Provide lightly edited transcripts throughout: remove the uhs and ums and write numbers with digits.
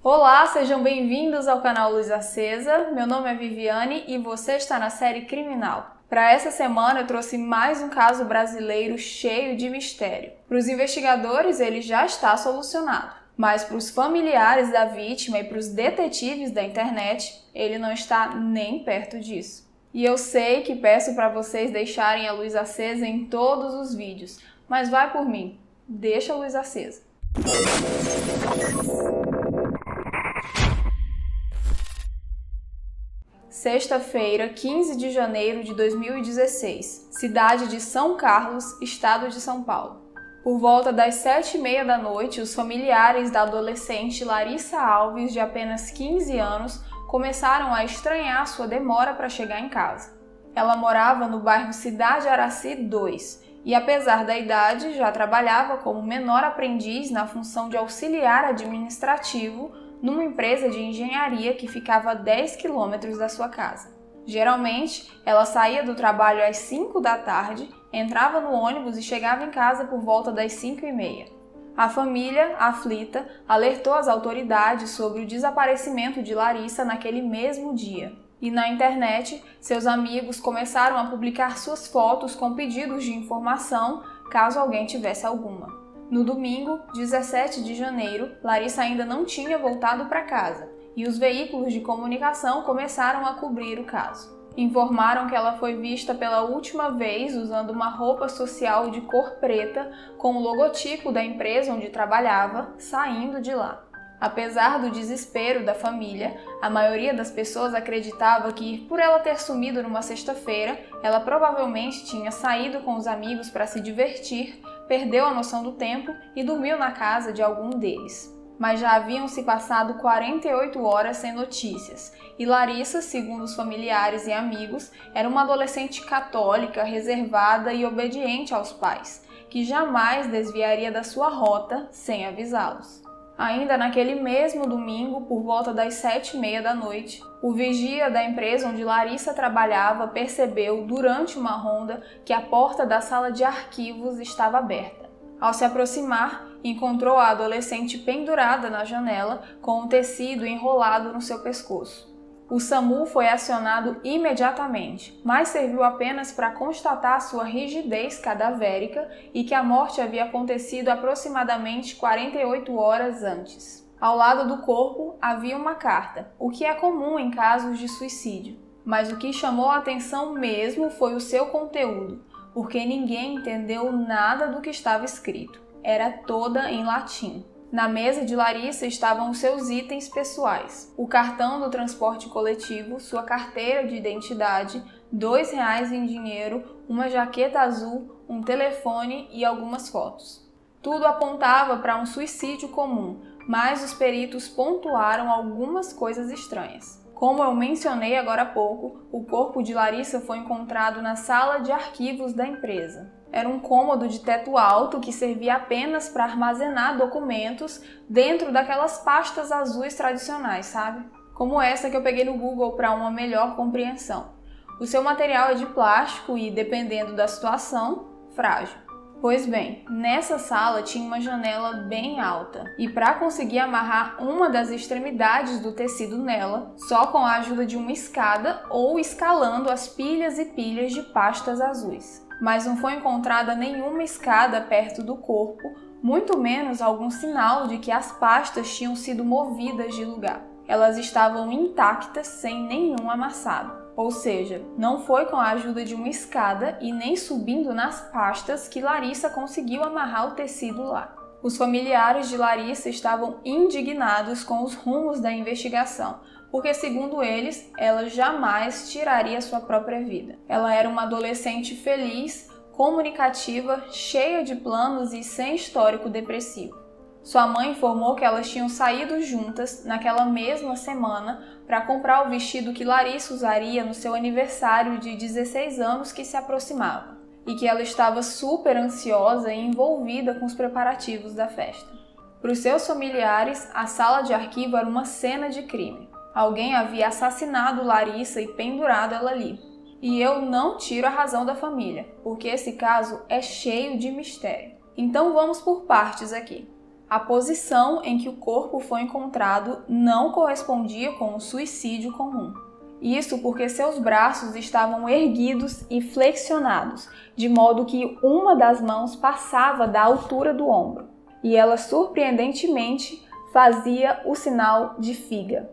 Olá, sejam bem-vindos ao canal Luz Acesa. Meu nome é Viviane e você está na série Criminal. Para essa semana eu trouxe mais um caso brasileiro cheio de mistério. Para os investigadores ele já está solucionado, mas para os familiares da vítima e para os detetives da internet ele não está nem perto disso. E eu sei que peço para vocês deixarem a luz acesa em todos os vídeos, mas vai por mim, deixa a luz acesa. Sexta-feira, 15 de janeiro de 2016, cidade de São Carlos, estado de São Paulo. Por volta das 7h30 da noite, os familiares da adolescente Larissa Alves, de apenas 15 anos, começaram a estranhar sua demora para chegar em casa. Ela morava no bairro Cidade Araci 2 e, apesar da idade, já trabalhava como menor aprendiz na função de auxiliar administrativo numa empresa de engenharia que ficava a 10 quilômetros da sua casa. Geralmente, ela saía do trabalho às 5 da tarde, entrava no ônibus e chegava em casa por volta das 5h30. A família, aflita, alertou as autoridades sobre o desaparecimento de Larissa naquele mesmo dia. E na internet, seus amigos começaram a publicar suas fotos com pedidos de informação, caso alguém tivesse alguma. No domingo, 17 de janeiro, Larissa ainda não tinha voltado para casa e os veículos de comunicação começaram a cobrir o caso. Informaram que ela foi vista pela última vez usando uma roupa social de cor preta com o logotipo da empresa onde trabalhava, saindo de lá. Apesar do desespero da família, a maioria das pessoas acreditava que, por ela ter sumido numa sexta-feira, ela provavelmente tinha saído com os amigos para se divertir, perdeu a noção do tempo e dormiu na casa de algum deles. Mas já haviam se passado 48 horas sem notícias, e Larissa, segundo os familiares e amigos, era uma adolescente católica, reservada e obediente aos pais, que jamais desviaria da sua rota sem avisá-los. Ainda naquele mesmo domingo, por volta das 7h30 da noite, o vigia da empresa onde Larissa trabalhava percebeu, durante uma ronda, que a porta da sala de arquivos estava aberta. Ao se aproximar, encontrou a adolescente pendurada na janela, com um tecido enrolado no seu pescoço. O SAMU foi acionado imediatamente, mas serviu apenas para constatar sua rigidez cadavérica e que a morte havia acontecido aproximadamente 48 horas antes. Ao lado do corpo havia uma carta, o que é comum em casos de suicídio. Mas o que chamou a atenção mesmo foi o seu conteúdo, porque ninguém entendeu nada do que estava escrito. Era toda em latim. Na mesa de Larissa estavam os seus itens pessoais: o cartão do transporte coletivo, sua carteira de identidade, R$ 2 em dinheiro, uma jaqueta azul, um telefone e algumas fotos. Tudo apontava para um suicídio comum, mas os peritos pontuaram algumas coisas estranhas. Como eu mencionei agora há pouco, o corpo de Larissa foi encontrado na sala de arquivos da empresa. Era um cômodo de teto alto que servia apenas para armazenar documentos dentro daquelas pastas azuis tradicionais, sabe? Como essa que eu peguei no Google para uma melhor compreensão. O seu material é de plástico e, dependendo da situação, frágil. Pois bem, nessa sala tinha uma janela bem alta e para conseguir amarrar uma das extremidades do tecido nela, só com a ajuda de uma escada ou escalando as pilhas e pilhas de pastas azuis. Mas não foi encontrada nenhuma escada perto do corpo, muito menos algum sinal de que as pastas tinham sido movidas de lugar. Elas estavam intactas sem nenhum amassado. Ou seja, não foi com a ajuda de uma escada e nem subindo nas pastas que Larissa conseguiu amarrar o tecido lá. Os familiares de Larissa estavam indignados com os rumos da investigação, porque, segundo eles, ela jamais tiraria sua própria vida. Ela era uma adolescente feliz, comunicativa, cheia de planos e sem histórico depressivo. Sua mãe informou que elas tinham saído juntas naquela mesma semana para comprar o vestido que Larissa usaria no seu aniversário de 16 anos que se aproximava, e que ela estava super ansiosa e envolvida com os preparativos da festa. Para os seus familiares, a sala de arquivo era uma cena de crime. Alguém havia assassinado Larissa e pendurado ela ali. E eu não tiro a razão da família, porque esse caso é cheio de mistério. Então vamos por partes aqui. A posição em que o corpo foi encontrado não correspondia com um suicídio comum. Isso porque seus braços estavam erguidos e flexionados, de modo que uma das mãos passava da altura do ombro, e ela surpreendentemente fazia o sinal de figa.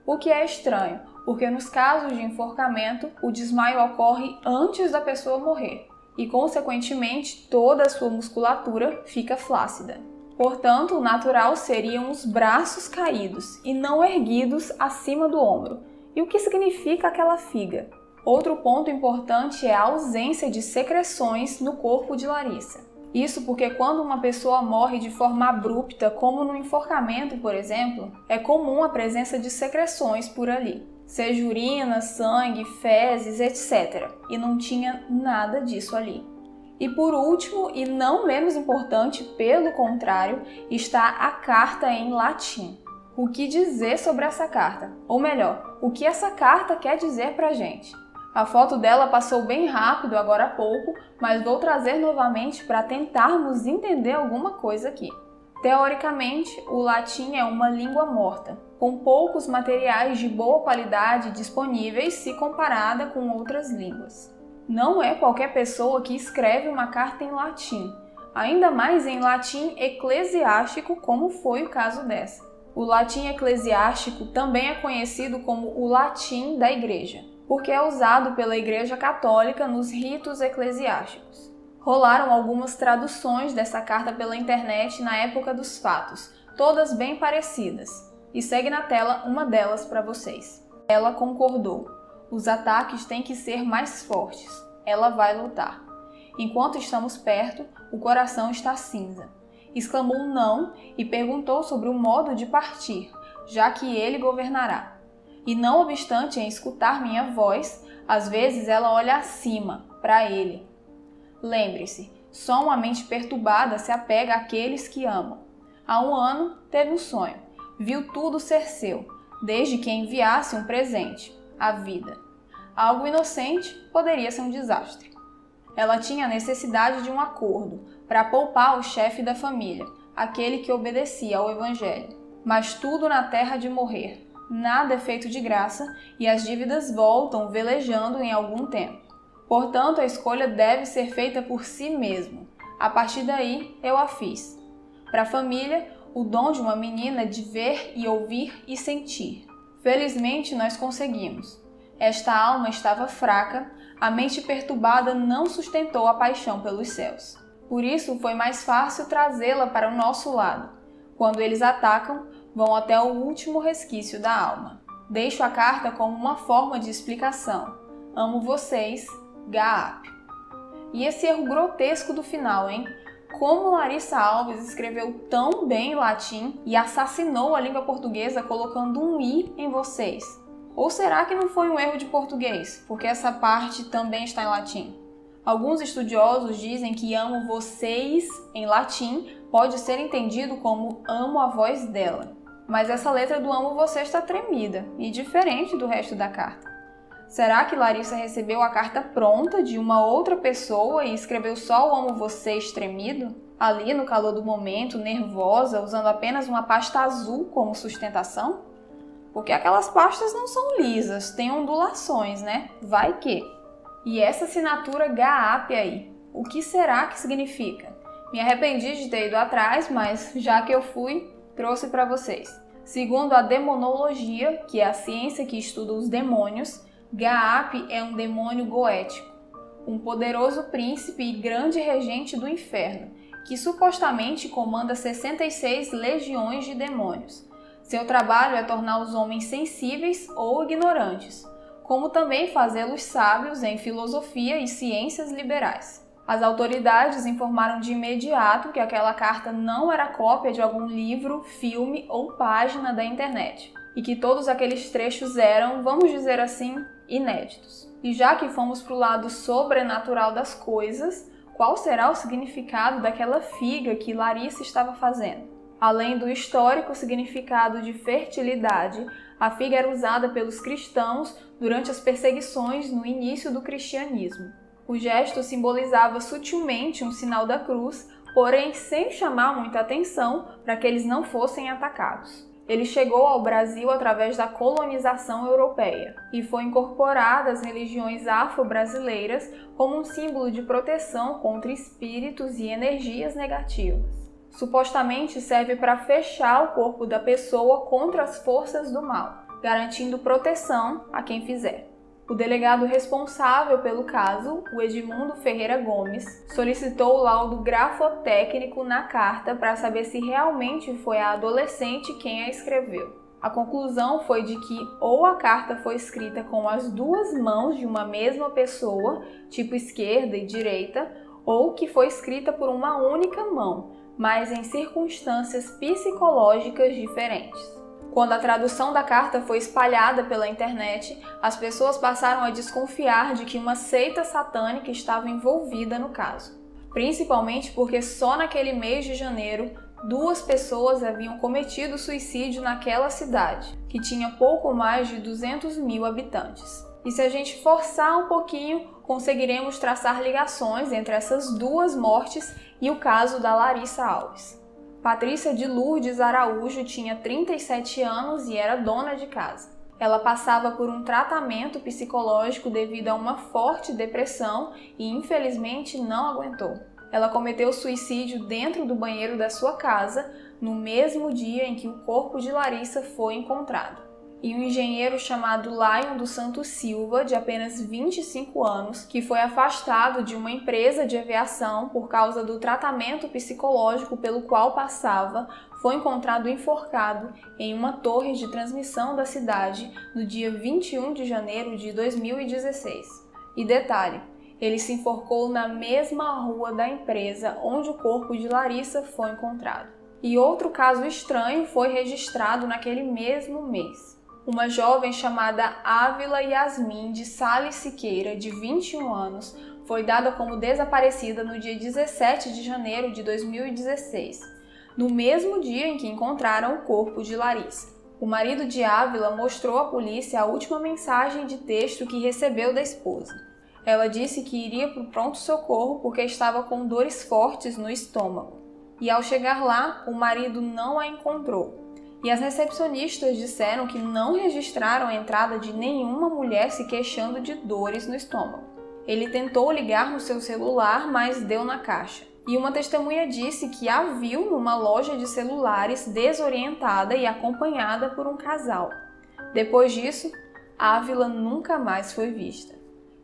O que é estranho, porque nos casos de enforcamento, o desmaio ocorre antes da pessoa morrer, e consequentemente toda a sua musculatura fica flácida. Portanto, o natural seriam os braços caídos e não erguidos acima do ombro. E o que significa aquela figa? Outro ponto importante é a ausência de secreções no corpo de Larissa. Isso porque quando uma pessoa morre de forma abrupta, como no enforcamento, por exemplo, é comum a presença de secreções por ali, seja urina, sangue, fezes, etc. E não tinha nada disso ali. E por último, e não menos importante, pelo contrário, está a carta em latim. O que dizer sobre essa carta? Ou melhor, o que essa carta quer dizer pra gente? A foto dela passou bem rápido agora há pouco, mas vou trazer novamente para tentarmos entender alguma coisa aqui. Teoricamente, o latim é uma língua morta, com poucos materiais de boa qualidade disponíveis se comparada com outras línguas. Não é qualquer pessoa que escreve uma carta em latim, ainda mais em latim eclesiástico, como foi o caso dessa. O latim eclesiástico também é conhecido como o latim da Igreja, porque é usado pela Igreja Católica nos ritos eclesiásticos. Rolaram algumas traduções dessa carta pela internet na época dos fatos, todas bem parecidas, e segue na tela uma delas para vocês. Ela concordou. Os ataques têm que ser mais fortes. Ela vai lutar. Enquanto estamos perto, o coração está cinza. Exclamou não e perguntou sobre o modo de partir, já que ele governará. E não obstante em escutar minha voz, às vezes ela olha acima, para ele. Lembre-se, só uma mente perturbada se apega àqueles que amam. Há 1 ano, teve um sonho. Viu tudo ser seu, desde que enviasse um presente, a vida. Algo inocente poderia ser um desastre. Ela tinha necessidade de um acordo para poupar o chefe da família, aquele que obedecia ao Evangelho. Mas tudo na terra de morrer. Nada é feito de graça e as dívidas voltam velejando em algum tempo. Portanto, a escolha deve ser feita por si mesmo. A partir daí, eu a fiz. Para a família, o dom de uma menina de ver e ouvir e sentir. Felizmente, nós conseguimos. Esta alma estava fraca, a mente perturbada não sustentou a paixão pelos céus. Por isso, foi mais fácil trazê-la para o nosso lado. Quando eles atacam, vão até o último resquício da alma. Deixo a carta como uma forma de explicação. Amo vocês, Gaap. E esse erro grotesco do final, hein? Como Larissa Alves escreveu tão bem latim e assassinou a língua portuguesa colocando um i em vocês? Ou será que não foi um erro de português, porque essa parte também está em latim? Alguns estudiosos dizem que amo vocês em latim pode ser entendido como amo a voz dela. Mas essa letra do amo você está tremida e diferente do resto da carta. Será que Larissa recebeu a carta pronta de uma outra pessoa e escreveu só o amo vocês tremido? Ali no calor do momento, nervosa, usando apenas uma pasta azul como sustentação? Porque aquelas pastas não são lisas, têm ondulações, né? Vai que. E essa assinatura Gaap aí, o que será que significa? Me arrependi de ter ido atrás, mas já que eu fui, trouxe para vocês. Segundo a demonologia, que é a ciência que estuda os demônios, Gaap é um demônio goético, um poderoso príncipe e grande regente do inferno, que supostamente comanda 66 legiões de demônios. Seu trabalho é tornar os homens sensíveis ou ignorantes, como também fazê-los sábios em filosofia e ciências liberais. As autoridades informaram de imediato que aquela carta não era cópia de algum livro, filme ou página da internet, e que todos aqueles trechos eram, vamos dizer assim, inéditos. E já que fomos para o lado sobrenatural das coisas, qual será o significado daquela figa que Larissa estava fazendo? Além do histórico significado de fertilidade, a figa era usada pelos cristãos durante as perseguições no início do cristianismo. O gesto simbolizava sutilmente um sinal da cruz, porém sem chamar muita atenção para que eles não fossem atacados. Ele chegou ao Brasil através da colonização europeia e foi incorporado às religiões afro-brasileiras como um símbolo de proteção contra espíritos e energias negativas. Supostamente serve para fechar o corpo da pessoa contra as forças do mal, garantindo proteção a quem fizer. O delegado responsável pelo caso, o Edmundo Ferreira Gomes, solicitou o laudo grafotécnico na carta para saber se realmente foi a adolescente quem a escreveu. A conclusão foi de que ou a carta foi escrita com as duas mãos de uma mesma pessoa, tipo esquerda e direita, ou que foi escrita por uma única mão, mas em circunstâncias psicológicas diferentes. Quando a tradução da carta foi espalhada pela internet, as pessoas passaram a desconfiar de que uma seita satânica estava envolvida no caso. Principalmente porque só naquele mês de janeiro, 2 pessoas haviam cometido suicídio naquela cidade, que tinha pouco mais de 200 mil habitantes. E se a gente forçar um pouquinho, conseguiremos traçar ligações entre essas 2 mortes e o caso da Larissa Alves. Patrícia de Lourdes Araújo tinha 37 anos e era dona de casa. Ela passava por um tratamento psicológico devido a uma forte depressão e infelizmente não aguentou. Ela cometeu suicídio dentro do banheiro da sua casa no mesmo dia em que o corpo de Larissa foi encontrado. E um engenheiro chamado Lion dos Santos Silva, de apenas 25 anos, que foi afastado de uma empresa de aviação por causa do tratamento psicológico pelo qual passava, foi encontrado enforcado em uma torre de transmissão da cidade no dia 21 de janeiro de 2016. E detalhe, ele se enforcou na mesma rua da empresa onde o corpo de Larissa foi encontrado. E outro caso estranho foi registrado naquele mesmo mês. Uma jovem chamada Ávila Yasmin de Sales Siqueira, de 21 anos, foi dada como desaparecida no dia 17 de janeiro de 2016, no mesmo dia em que encontraram o corpo de Larissa. O marido de Ávila mostrou à polícia a última mensagem de texto que recebeu da esposa. Ela disse que iria para o pronto-socorro porque estava com dores fortes no estômago. E ao chegar lá, o marido não a encontrou. E as recepcionistas disseram que não registraram a entrada de nenhuma mulher se queixando de dores no estômago. Ele tentou ligar no seu celular, mas deu na caixa. E uma testemunha disse que a viu numa loja de celulares desorientada e acompanhada por um casal. Depois disso, Ávila nunca mais foi vista.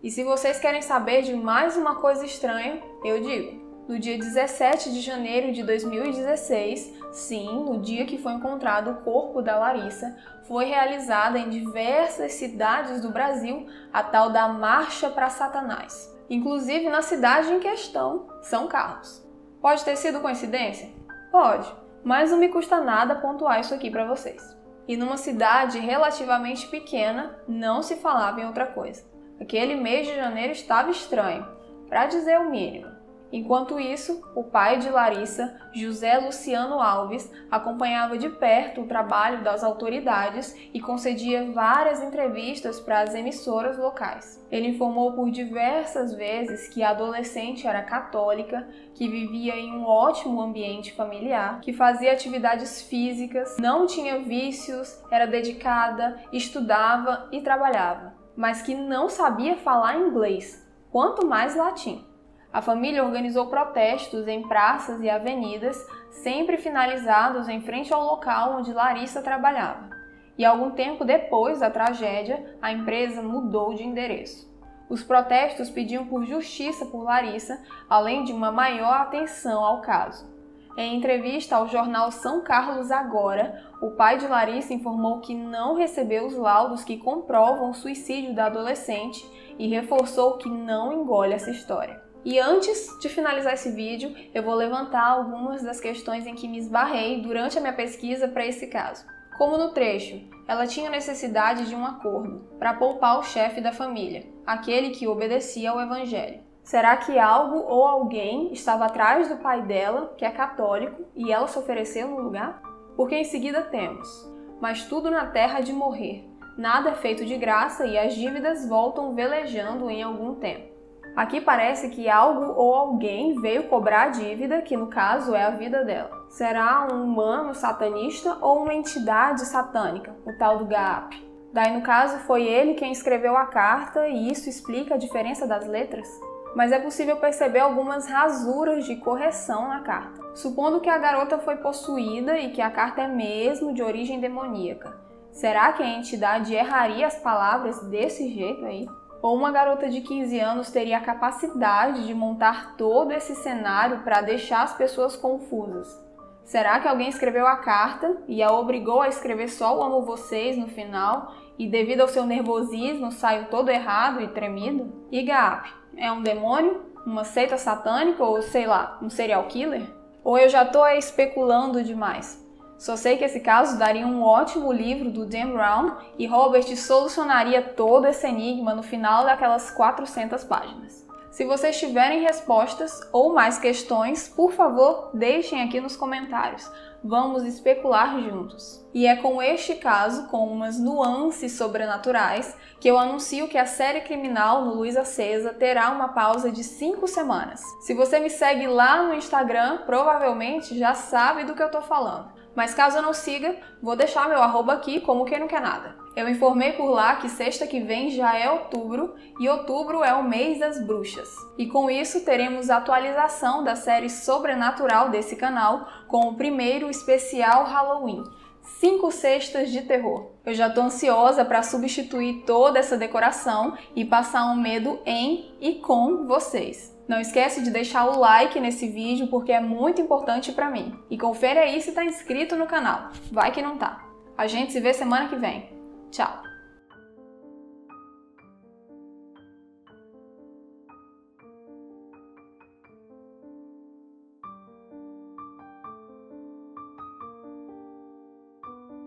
E se vocês querem saber de mais uma coisa estranha, eu digo. No dia 17 de janeiro de 2016, sim, no dia que foi encontrado o corpo da Larissa, foi realizada em diversas cidades do Brasil a tal da Marcha para Satanás, inclusive na cidade em questão, São Carlos. Pode ter sido coincidência? Pode, mas não me custa nada pontuar isso aqui para vocês. E numa cidade relativamente pequena, não se falava em outra coisa. Aquele mês de janeiro estava estranho, para dizer o mínimo. Enquanto isso, o pai de Larissa, José Luciano Alves, acompanhava de perto o trabalho das autoridades e concedia várias entrevistas para as emissoras locais. Ele informou por diversas vezes que a adolescente era católica, que vivia em um ótimo ambiente familiar, que fazia atividades físicas, não tinha vícios, era dedicada, estudava e trabalhava, mas que não sabia falar inglês, quanto mais latim. A família organizou protestos em praças e avenidas, sempre finalizados em frente ao local onde Larissa trabalhava. E algum tempo depois da tragédia, a empresa mudou de endereço. Os protestos pediam por justiça por Larissa, além de uma maior atenção ao caso. Em entrevista ao jornal São Carlos Agora, o pai de Larissa informou que não recebeu os laudos que comprovam o suicídio da adolescente e reforçou que não engole essa história. E antes de finalizar esse vídeo, eu vou levantar algumas das questões em que me esbarrei durante a minha pesquisa para esse caso. Como no trecho, ela tinha necessidade de um acordo para poupar o chefe da família, aquele que obedecia ao evangelho. Será que algo ou alguém estava atrás do pai dela, que é católico, e ela se ofereceu no lugar? Porque em seguida temos: mas tudo na terra de morrer, nada é feito de graça e as dívidas voltam velejando em algum tempo. Aqui parece que algo ou alguém veio cobrar a dívida, que no caso é a vida dela. Será um humano satanista ou uma entidade satânica, o tal do Gaap? Daí no caso foi ele quem escreveu a carta e isso explica a diferença das letras? Mas é possível perceber algumas rasuras de correção na carta. Supondo que a garota foi possuída e que a carta é mesmo de origem demoníaca, será que a entidade erraria as palavras desse jeito aí? Ou uma garota de 15 anos teria a capacidade de montar todo esse cenário para deixar as pessoas confusas? Será que alguém escreveu a carta e a obrigou a escrever só o amo vocês no final e devido ao seu nervosismo saiu todo errado e tremido? E Gaap, é um demônio? Uma seita satânica ou sei lá, um serial killer? Ou eu já tô especulando demais? Só sei que esse caso daria um ótimo livro do Dan Brown e Robert solucionaria todo esse enigma no final daquelas 400 páginas. Se vocês tiverem respostas ou mais questões, por favor, deixem aqui nos comentários. Vamos especular juntos. E é com este caso, com umas nuances sobrenaturais, que eu anuncio que a série criminal no Luz Acesa terá uma pausa de 5 semanas. Se você me segue lá no Instagram, provavelmente já sabe do que eu tô falando. Mas caso eu não siga, vou deixar meu arroba aqui como quem não quer nada. Eu informei por lá que sexta que vem já é outubro e outubro é o mês das bruxas. E com isso teremos a atualização da série sobrenatural desse canal com o primeiro especial Halloween. 5 cestas de terror. Eu já tô ansiosa para substituir toda essa decoração e passar um medo em e com vocês. Não esquece de deixar o like nesse vídeo porque é muito importante para mim. E confere aí se tá inscrito no canal. Vai que não tá. A gente se vê semana que vem. Tchau!